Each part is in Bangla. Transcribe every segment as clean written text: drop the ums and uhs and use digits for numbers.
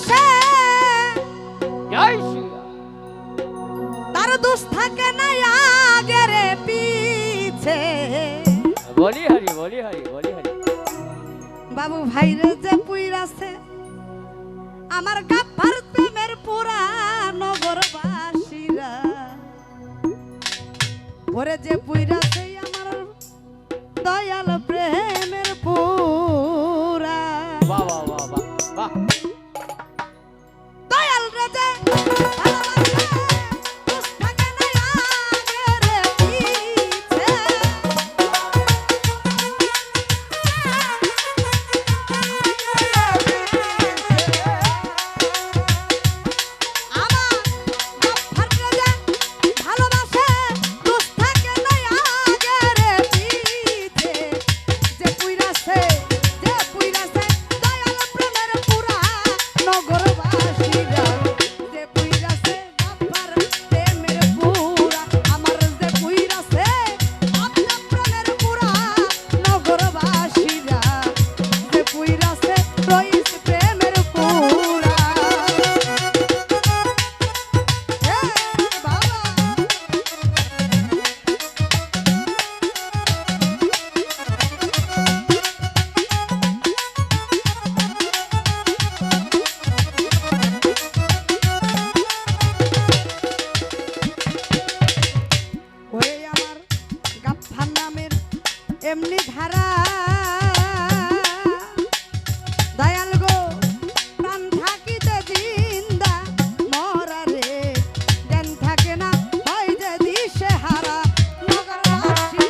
ভালোবাসে জয় শ্রী তার দোষ থাকে না আগের পিছে। বলি হরি বলি হরি বলি হরি। বাবু ভাইরে যে পুইরাছে আমার গাফার প্রেমের পুরা নগরবাসীরা, ওরে যে পুইরাছে আমার দয়াল প্রেমের পুরা। বাহ বাহ বাহ বাহ বাহ। দয়াল রে যে ভালোবাসে দোষ থাকে না আগের পিছে। আমার গাফার রে যে ভালোবাসে দোষ থাকে না আগের পিছে। যে পুইরাছে দয়াল প্রেমের পুরা নগরবাসীরা, যে পুইরাছে গাফার প্রেমের পুরা, আমার যে পুইরাছে আপনার প্রেমের পুরা নগরবাসীরা, যে পুইরাছে রইস প্রেমের পুরা। বাবা ওরে আমার গাফফার নামের এমনি ধারা, দয়াল গো প্রাণ থাকিতে জিন্দা মরা রে, জ্ঞান থাকে না হয় যে দিশে হারা নগরবাসী।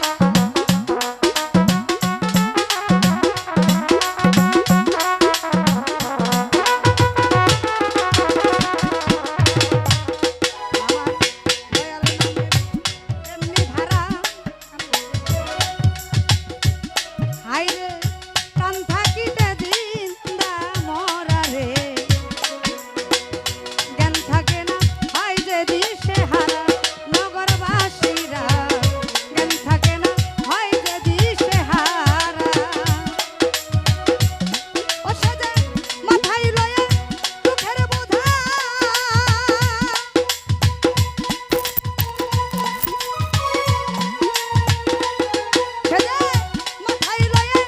আমার দয়াল নামের এমনি ধারা, হাইরে প্রাণ থাকিতে জিন্দা মরা রে, জ্ঞান থাকে না হয় যে দিশে হারা নগরবাসীরা, জ্ঞান থাকে না হয় যে দিশে হারা। ও সাজে মাথায় লয়ে দুঃখের বোঝা, সেজে মাথায় লয়ে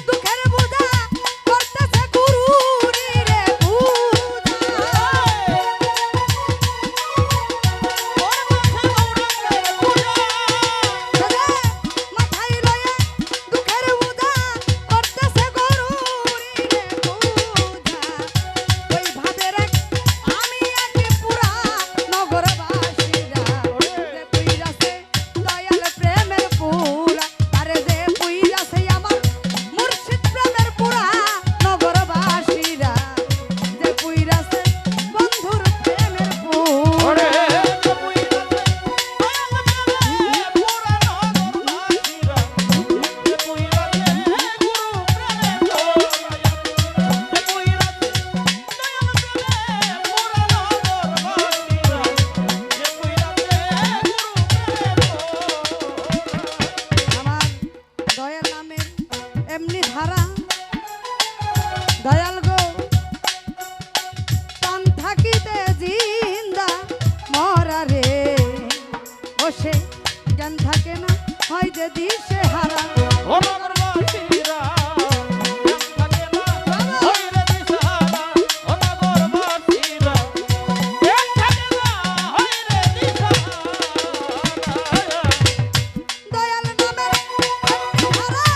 দুঃখের বোঝা, করতেছে গুরুরি রে পূজা। সেজে মাথায় লয়ে দুঃখের বোঝা, করতেছে গুরুরি রে পূজা। ওই ভাবে রাখ আমি আগে পুরা নগরবাসীরা, যে পুইরাছে দয়াল প্রেমের পুরা, আরে যে পুইরাছে আমার মুর্শিদ প্রেমের পুরা নগরবাসীরা, যে পুইরাছে বন্ধুর প্রেমের পুরা। ওরে আমার দয়াল নামের এমনি ধারা, দয়াল গো প্রাণ থাকিতে জিন্দা মরা রে, ও সে জ্ঞান থাকে না হয় যে দিশে হারা। দয়াল নামের এমনি ধারা,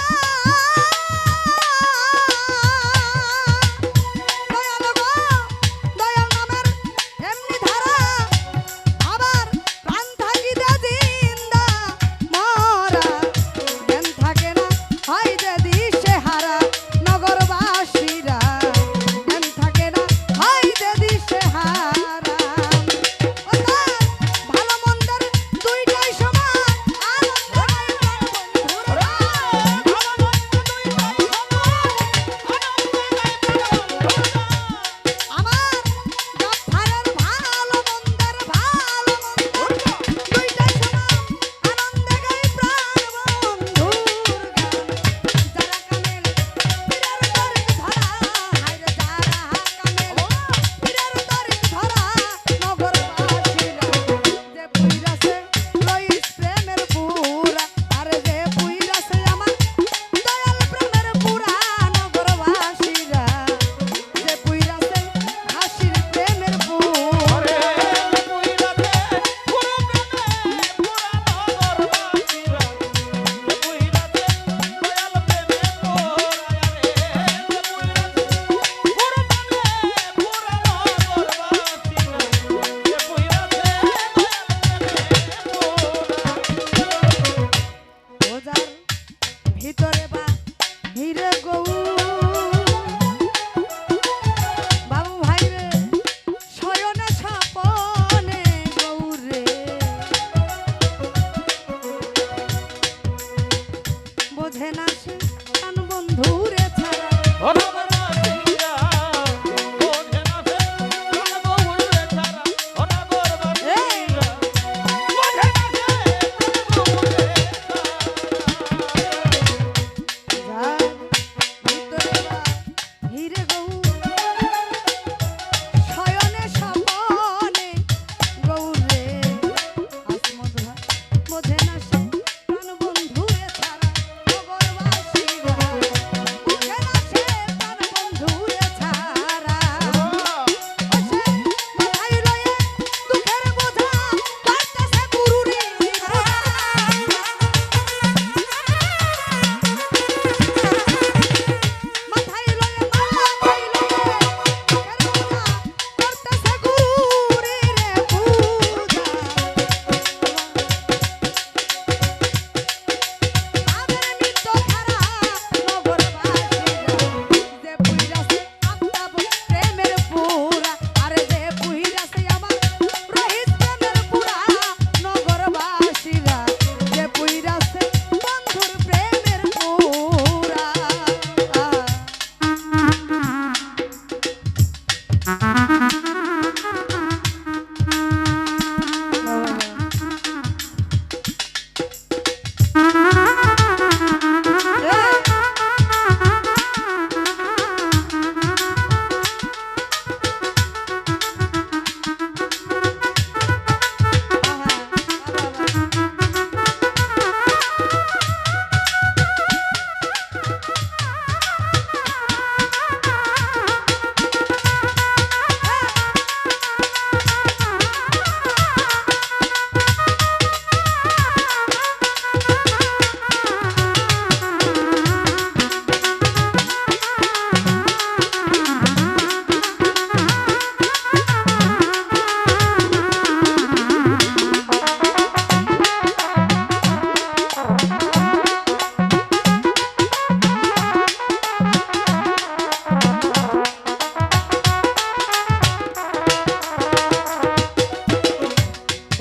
দয়াল গো দয়াল নামের এমনি ধারা, আবার প্রাণ থাকিতে জিন্দা মরা, জ্ঞান থাকে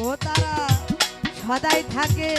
ও তারা সদাই থাকে